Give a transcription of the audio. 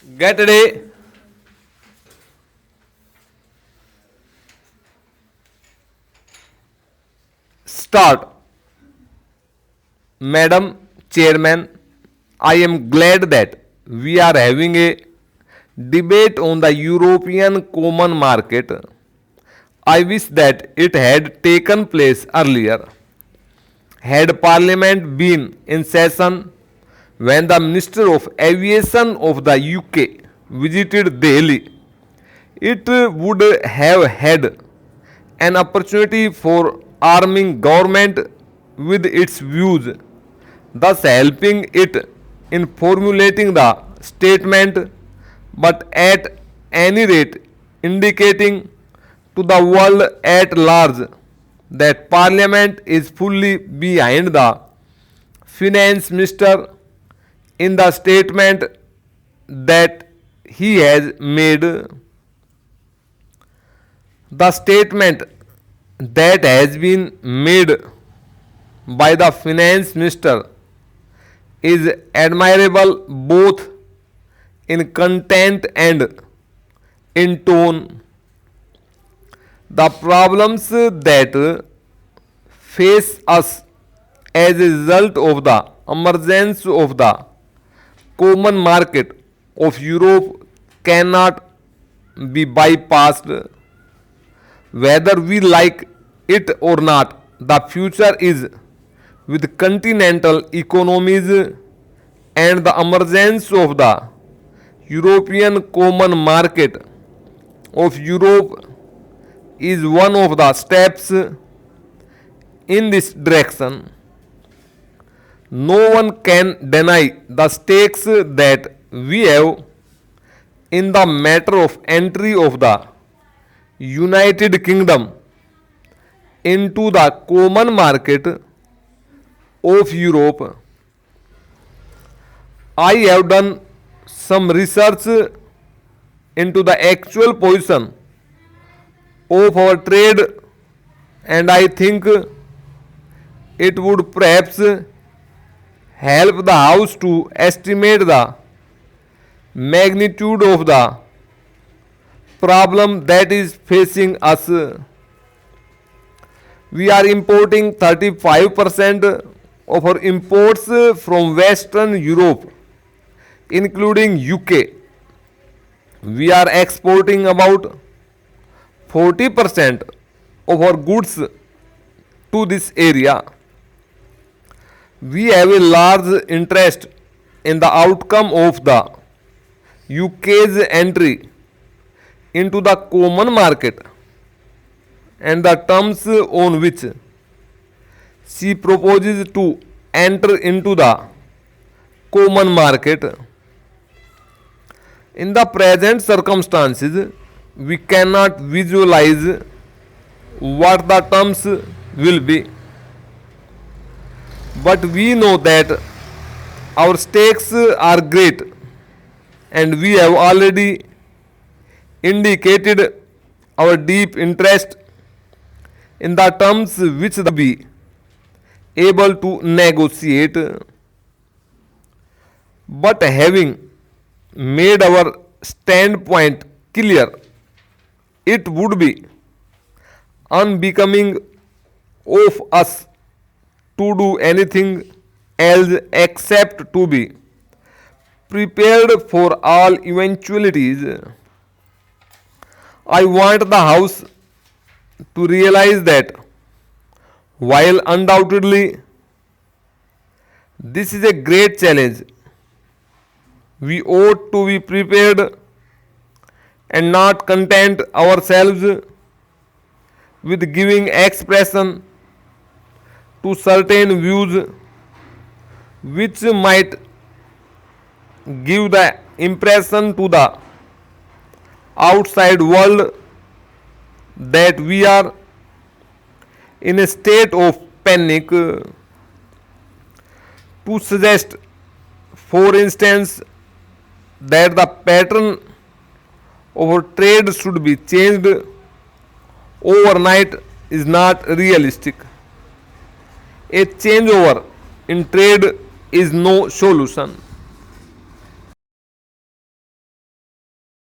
Get ready. Start. Madam Chairman, I am glad that we are having a debate on the European Common Market. I wish that it had taken place earlier. Had Parliament been in session when the Minister of Aviation of the UK visited Delhi, it would have had an opportunity for arming government with its views, thus helping it in formulating the statement, but at any rate indicating to the world at large that Parliament is fully behind the Finance Minister in the statement that he has made. The statement that has been made by the Finance Minister is admirable both in content and in tone. The problems that face us as a result of the emergence of the common market of Europe cannot be bypassed. Whether we like it or not, the future is with continental economies, and the emergence of the European Common Market of Europe is one of the steps in this direction. No one can deny the stakes that we have in the matter of entry of the United Kingdom into the common market of Europe. I have done some research into the actual position of our trade, and I think it would perhaps help the House to estimate the magnitude of the problem that is facing us. We are importing 35% of our imports from Western Europe, including UK. We are exporting about 40% of our goods to this area. We have a large interest in the outcome of the UK's entry into the common market and the terms on which she proposes to enter into the common market. In the present circumstances, we cannot visualize what the terms will be, but we know that our stakes are great, and we have already indicated our deep interest in the terms which the be able to negotiate. But having made our standpoint clear, it would be unbecoming of us to do anything else except to be prepared for all eventualities. I want the House to realize that while undoubtedly this is a great challenge, we ought to be prepared and not content ourselves with giving expression to certain views which might give the impression to the outside world that we are in a state of panic. To suggest, for instance, that the pattern of our trade should be changed overnight is not realistic. A changeover in trade is no solution.